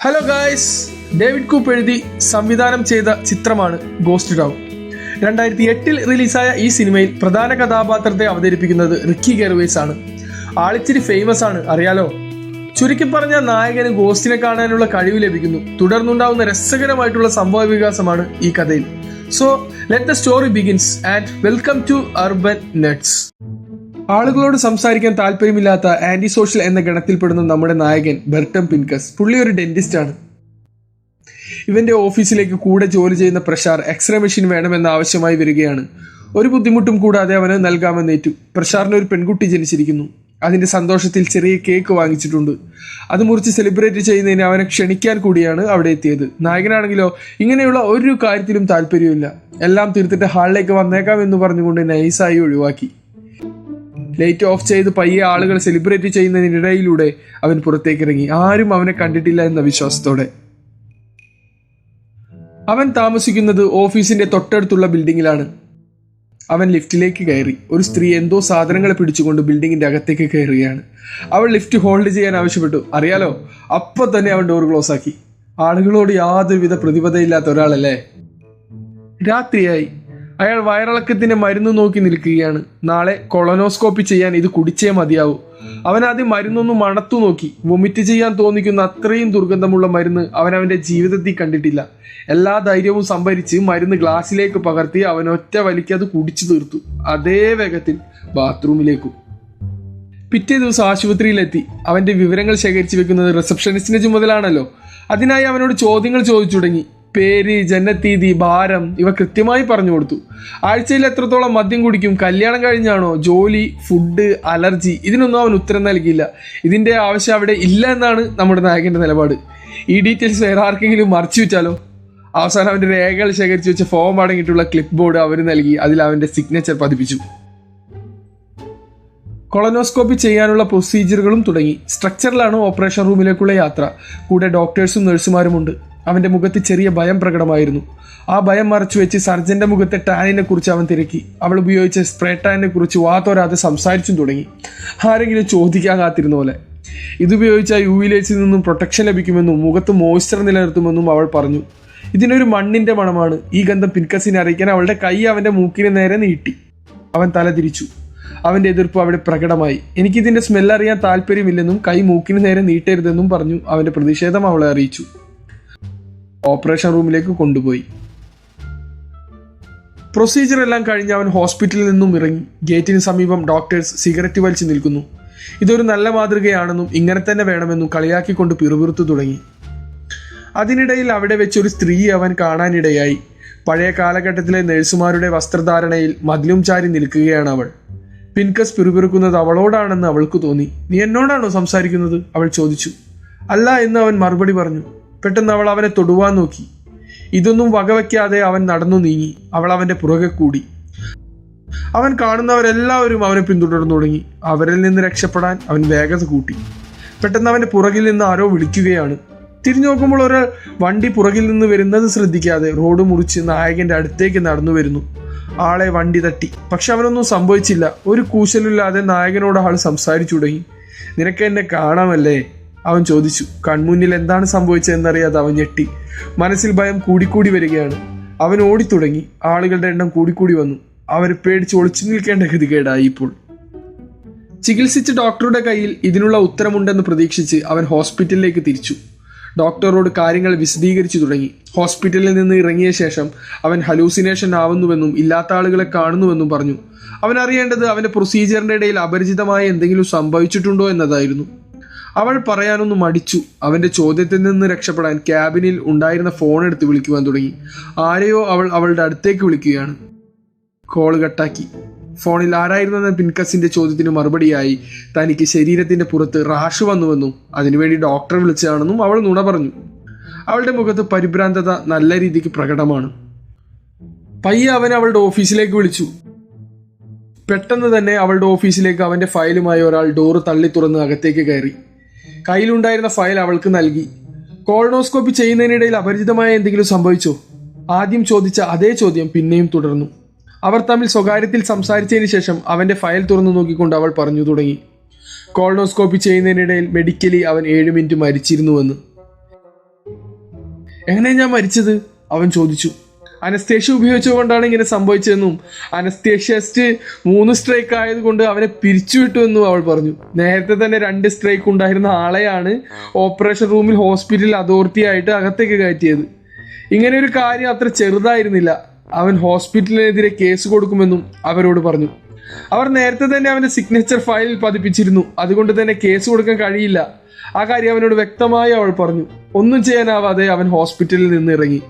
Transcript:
Hello guys, David കൂപ്പ് എഴുതി സംവിധാനം ചെയ്ത ചിത്രമാണ് ഗോസ്റ്റ് ടൗൺ. 2008 റിലീസായ ഈ സിനിമയിൽ പ്രധാന കഥാപാത്രത്തെ അവതരിപ്പിക്കുന്നത് റിക്കി ഗെർവേസ് ആണ്. ആളിച്ചിരി ഫേമസ് ആണ്, അറിയാലോ. ചുരുക്കി പറഞ്ഞ നായകന് ഗോസ്റ്റിനെ കാണാനുള്ള കഴിവ് ലഭിക്കുന്നു. തുടർന്നുണ്ടാവുന്ന രസകരമായിട്ടുള്ള സംഭവ വികാസമാണ് ഈ കഥയിൽ. So let the story begins and welcome to Urban Nets. ആളുകളോട് സംസാരിക്കാൻ താല്പര്യമില്ലാത്ത ആന്റി സോഷ്യൽ എന്ന ഗണത്തിൽപ്പെടുന്ന നമ്മുടെ നായകൻ ബെർട്ടം പിൻകസ്. പുള്ളി ഒരു ഡെന്റിസ്റ്റ് ആണ്. ഇവന്റെ ഓഫീസിലേക്ക് കൂടെ ജോലി ചെയ്യുന്ന പ്രഷാർ എക്സ്റേ മെഷീൻ വേണമെന്ന ആവശ്യമായി വരികയാണ്. ഒരു ബുദ്ധിമുട്ടും കൂടാതെ അവന് നൽകാമെന്നേറ്റു. പ്രഷാറിന് ഒരു പെൺകുട്ടി ജനിച്ചിരിക്കുന്നു. അതിന്റെ സന്തോഷത്തിൽ ചെറിയ കേക്ക് വാങ്ങിച്ചിട്ടുണ്ട്. അത് മുറിച്ച് സെലിബ്രേറ്റ് ചെയ്യുന്നതിന് അവനെ ക്ഷണിക്കാൻ കൂടിയാണ് അവിടെ എത്തിയത്. നായകനാണെങ്കിലോ ഇങ്ങനെയുള്ള ഒരു കാര്യത്തിലും താല്പര്യമില്ല. എല്ലാം തീർത്തിട്ട് ഹാളിലേക്ക് വന്നേക്കാം എന്ന് പറഞ്ഞുകൊണ്ട് നൈസായി ഒഴിവാക്കി. ലൈറ്റ് ഓഫ് ചെയ്ത് പയ്യെ ആളുകൾ സെലിബ്രേറ്റ് ചെയ്യുന്നതിനിടയിലൂടെ അവൻ പുറത്തേക്കിറങ്ങി. ആരും അവനെ കണ്ടിട്ടില്ല എന്ന വിശ്വാസത്തോടെ. അവൻ താമസിക്കുന്നത് ഓഫീസിന്റെ തൊട്ടടുത്തുള്ള ബിൽഡിങ്ങിലാണ്. അവൻ ലിഫ്റ്റിലേക്ക് കയറി. ഒരു സ്ത്രീ എന്തോ സാധനങ്ങൾ പിടിച്ചുകൊണ്ട് ബിൽഡിങ്ങിന്റെ അകത്തേക്ക് കയറുകയാണ്. അവൾ ലിഫ്റ്റ് ഹോൾഡ് ചെയ്യാൻ ആവശ്യപ്പെട്ടു. അറിയാലോ, അപ്പൊ തന്നെ അവൻ ഡോർ ക്ലോസ് ആക്കി. ആളുകളോട് യാതൊരുവിധ പ്രതിബദ്ധതയില്ലാത്ത ഒരാളല്ലേ. രാത്രിയായി. അയാൾ വയറിളക്കത്തിന്റെ മരുന്ന് നോക്കി നിൽക്കുകയാണ്. നാളെ കൊളനോസ്കോപ്പി ചെയ്യാൻ ഇത് കുടിച്ചേ മതിയാവൂ. അവൻ ആദ്യം മരുന്നൊന്ന് മണത്തു നോക്കി. വൊമിറ്റ് ചെയ്യാൻ തോന്നിക്കുന്ന അത്രയും ദുർഗന്ധമുള്ള മരുന്ന് അവൻ അവന്റെ ജീവിതത്തിൽ കണ്ടിട്ടില്ല. എല്ലാ ധൈര്യവും സംഭരിച്ച് മരുന്ന് ഗ്ലാസ്സിലേക്ക് പകർത്തി അവൻ ഒറ്റ വലിക്ക് അത് കുടിച്ചു തീർത്തു. അതേ വേഗത്തിൽ ബാത്റൂമിലേക്കും. പിറ്റേ ദിവസം ആശുപത്രിയിലെത്തി. അവന്റെ വിവരങ്ങൾ ശേഖരിച്ചു വെക്കുന്നത് റിസപ്ഷനിസ്റ്റിന്റെ ചുമതലയാണല്ലോ. അതിനായി അവനോട് ചോദ്യങ്ങൾ ചോദിച്ചു തുടങ്ങി. പേര്, ജനനത്തീയതി, ഭാരം ഇവ കൃത്യമായി പറഞ്ഞു കൊടുത്തു. ആഴ്ചയിൽ എത്രത്തോളം മദ്യം കുടിക്കും, കല്യാണം കഴിഞ്ഞാണോ, ജോലി, ഫുഡ്, അലർജി, ഇതിനൊന്നും അവൻ ഉത്തരം നൽകിയില്ല. ഇതിന്റെ ആവശ്യം അവിടെ ഇല്ല എന്നാണ് നമ്മുടെ നായകന്റെ നിലപാട്. ഈ ഡീറ്റെയിൽസ് വേറെ ആർക്കെങ്കിലും മറച്ചു വെച്ചാലോ. അവസാനം അവന്റെ രേഖകൾ ശേഖരിച്ചു വെച്ച ഫോം അടങ്ങിയിട്ടുള്ള ക്ലിപ്പ് ബോർഡ് അവർ നൽകി. അതിൽ അവന്റെ സിഗ്നേച്ചർ പതിപ്പിച്ചു. കൊളനോസ്കോപ്പി ചെയ്യാനുള്ള പ്രൊസീജിയറുകളും തുടങ്ങി. സ്ട്രക്ചറിലാണ് ഓപ്പറേഷൻ റൂമിലേക്കുള്ള യാത്ര. കൂടെ ഡോക്ടേഴ്സും നഴ്സുമാരുമുണ്ട്. അവന്റെ മുഖത്ത് ചെറിയ ഭയം പ്രകടമായിരുന്നു. ആ ഭയം മറച്ചു വെച്ച് സർജന്റെ മുഖത്തെ ടാനിനെ കുറിച്ച് അവൻ തിരക്കി. അവൾ ഉപയോഗിച്ച സ്പ്രേ ടാനിനെ കുറിച്ച് വാത്തോരാതെ സംസാരിച്ചും തുടങ്ങി. ആരെങ്കിലും ചോദിക്കാൻ കാത്തിരുന്ന പോലെ. ഇതുപയോഗിച്ച UV ലൈറ്റ്സിൽ നിന്നും പ്രൊട്ടക്ഷൻ ലഭിക്കുമെന്നും മുഖത്ത് മോയ്സ്ചർ നിലനിർത്തുമെന്നും അവൾ പറഞ്ഞു. ഇതിനൊരു മണ്ണിന്റെ മണമാണ്. ഈ ഗന്ധം പിൻകസിനെ അറിയിക്കാൻ അവളുടെ കൈ അവന്റെ മൂക്കിന് നേരെ നീട്ടി. അവൻ തല തിരിച്ചു. അവന്റെ എതിർപ്പ് അവിടെ പ്രകടമായി. എനിക്കിതിന്റെ സ്മെല്ലറിയാൻ താല്പര്യമില്ലെന്നും കൈ മൂക്കിന് നേരെ നീട്ടരുതെന്നും പറഞ്ഞു. അവന്റെ പ്രതിഷേധം അവളെ അറിയിച്ചു. ഓപ്പറേഷൻ റൂമിലേക്ക് കൊണ്ടുപോയി. പ്രൊസീജിയർ എല്ലാം കഴിഞ്ഞ് അവൻ ഹോസ്പിറ്റലിൽ നിന്നും ഇറങ്ങി. ഗേറ്റിന് സമീപം ഡോക്ടേഴ്സ് സിഗരറ്റ് വലിച്ചു നിൽക്കുന്നു. ഇതൊരു നല്ല മാതൃകയാണെന്നും ഇങ്ങനെ തന്നെ വേണമെന്നും കളിയാക്കിക്കൊണ്ട് പിറുപിറുത്തു തുടങ്ങി. അതിനിടയിൽ അവിടെ വെച്ചൊരു സ്ത്രീയെ അവൻ കാണാനിടയായി. പഴയ കാലഘട്ടത്തിലെ നഴ്സുമാരുടെ വസ്ത്രധാരണയിൽ മതിലും ചാരി നിൽക്കുകയാണ് അവൾ. പിൻകസ് പിറുപിറുക്കുന്നത് അവളോടാണെന്ന് അവൾക്ക് തോന്നി. നീ എന്നോടാണോ സംസാരിക്കുന്നത്? അവൾ ചോദിച്ചു. അല്ല എന്ന് അവൻ മറുപടി പറഞ്ഞു. പെട്ടെന്ന് അവൾ അവനെ തൊടുവാൻ നോക്കി. ഇതൊന്നും വകവയ്ക്കാതെ അവൻ നടന്നു നീങ്ങി. അവൾ അവന്റെ പുറകെ കൂടി. അവൻ കാണുന്നവരെല്ലാവരും അവനെ പിന്തുടർന്നു തുടങ്ങി. അവരിൽ നിന്ന് രക്ഷപ്പെടാൻ അവൻ വേഗത കൂട്ടി. പെട്ടെന്ന് അവന്റെ പുറകിൽ നിന്ന് ആരോ വിളിക്കുകയാണ്. തിരിഞ്ഞു നോക്കുമ്പോൾ ഒരാൾ വണ്ടി പുറകിൽ നിന്ന് വരുന്നത് ശ്രദ്ധിക്കാതെ റോഡ് മുറിച്ച് നായകന്റെ അടുത്തേക്ക് നടന്നു വരുന്നു. ആളെ വണ്ടി തട്ടി. പക്ഷെ അവനൊന്നും സംഭവിച്ചില്ല. ഒരു കൂശലില്ലാതെ നായകനോട് ആൾ സംസാരിച്ചു തുടങ്ങി. നിനക്ക് എന്നെ കാണാമല്ലേ? അവൻ ചോദിച്ചു. കൺമുന്നിൽ എന്താണ് സംഭവിച്ചതെന്നറിയാതെ അവൻ ഞെട്ടി. മനസ്സിൽ ഭയം കൂടിക്കൂടി വരികയാണ്. അവൻ ഓടിത്തുടങ്ങി. ആളുകളുടെ എണ്ണം കൂടിക്കൂടി വന്നു. അവർ പേടിച്ച് ഒളിച്ചു നിൽക്കേണ്ട ഗതികേടായി ഇപ്പോൾ. ചികിത്സിച്ച് ഡോക്ടറുടെ കയ്യിൽ ഇതിനുള്ള ഉത്തരമുണ്ടെന്ന് പ്രതീക്ഷിച്ച് അവൻ ഹോസ്പിറ്റലിലേക്ക് തിരിച്ചു. ഡോക്ടറോട് കാര്യങ്ങൾ വിശദീകരിച്ചു തുടങ്ങി. ഹോസ്പിറ്റലിൽ നിന്ന് ഇറങ്ങിയ ശേഷം അവൻ ഹലൂസിനേഷൻ ആവുന്നുവെന്നും ഇല്ലാത്ത ആളുകളെ കാണുന്നുവെന്നും പറഞ്ഞു. അവൻ അറിയേണ്ടത് അവന്റെ പ്രൊസീജിയറിന്റെ ഇടയിൽ അപരിചിതമായ എന്തെങ്കിലും സംഭവിച്ചിട്ടുണ്ടോ എന്നതായിരുന്നു. അവൾ പറയാനൊന്നും മടിച്ചു. അവന്റെ ചോദ്യത്തിൽ നിന്ന് രക്ഷപ്പെടാൻ ക്യാബിനിൽ ഉണ്ടായിരുന്ന ഫോൺ എടുത്ത് വിളിക്കുവാൻ തുടങ്ങി. ആരെയോ അവൾ അവളുടെ അടുത്തേക്ക് വിളിക്കുകയാണ്. കോൾ കട്ടാക്കി. ഫോണിൽ ആരായിരുന്നെന്ന പിൻകസിന്റെ ചോദ്യത്തിന് മറുപടിയായി തനിക്ക് ശരീരത്തിന്റെ പുറത്ത് റാഷ് വന്നുവെന്നും അതിനുവേണ്ടി ഡോക്ടറെ വിളിച്ചതാണെന്നും അവൾ നുണ പറഞ്ഞു. അവളുടെ മുഖത്ത് പരിഭ്രാന്തത നല്ല രീതിക്ക് പ്രകടമാണ്. പയ്യെ അവൻ അവളുടെ ഓഫീസിലേക്ക് വിളിച്ചു. പെട്ടെന്ന് തന്നെ അവളുടെ ഓഫീസിലേക്ക് അവന്റെ ഫയലുമായി ഒരാൾ ഡോറ് തള്ളി തുറന്ന് അകത്തേക്ക് കയറി. കയ്യിലുണ്ടായിരുന്ന ഫയൽ അവൾക്ക് നൽകി. കോളനോസ്കോപ്പി ചെയ്യുന്നതിനിടയിൽ അപരിചിതമായ എന്തെങ്കിലും സംഭവിച്ചോ? ആദ്യം ചോദിച്ച അതേ ചോദ്യം പിന്നെയും തുടർന്നു. അവർ തമ്മിൽ സ്വകാര്യത്തിൽ സംസാരിച്ചതിന് ശേഷം അവന്റെ ഫയൽ തുറന്നു നോക്കിക്കൊണ്ട് അവൾ പറഞ്ഞു തുടങ്ങി. കോളനോസ്കോപ്പി ചെയ്യുന്നതിനിടയിൽ മെഡിക്കലി അവൻ 7 മിനിറ്റ് മരിച്ചിരുന്നുവെന്ന്. എങ്ങനെയാ ഞാൻ മരിച്ചത്? അവൻ ചോദിച്ചു. അനസ്തേഷ്യ ഉപയോഗിച്ചുകൊണ്ടാണ് ഇങ്ങനെ സംഭവിച്ചതെന്നും അനസ്തേഷ്യസ്റ്റ് 3 സ്ട്രൈക്ക് ആയതുകൊണ്ട് അവനെ പിരിച്ചുവിട്ടു എന്നും അവൾ പറഞ്ഞു. നേരത്തെ തന്നെ 2 സ്ട്രൈക്ക് ഉണ്ടായിരുന്ന ആളെയാണ് ഓപ്പറേഷൻ റൂമിൽ ഹോസ്പിറ്റൽ അതോറിറ്റി ആയിട്ട് അകത്തേക്ക് കയറ്റിയത്. ഇങ്ങനെ ഒരു കാര്യം അത്ര ചെറുതായിരുന്നില്ല. അവൻ ഹോസ്പിറ്റലിനെതിരെ കേസ് കൊടുക്കുമെന്നും അവരോട് പറഞ്ഞു. അവർ നേരത്തെ തന്നെ അവന്റെ സിഗ്നേച്ചർ ഫയലിൽ പതിപ്പിച്ചിരുന്നു. അതുകൊണ്ട് തന്നെ കേസ് കൊടുക്കാൻ കഴിയില്ല. ആ കാര്യം അവനോട് വ്യക്തമായി അവൾ പറഞ്ഞു. ഒന്നും ചെയ്യാനാവാതെ അവൻ ഹോസ്പിറ്റലിൽ നിന്ന് ഇറങ്ങി.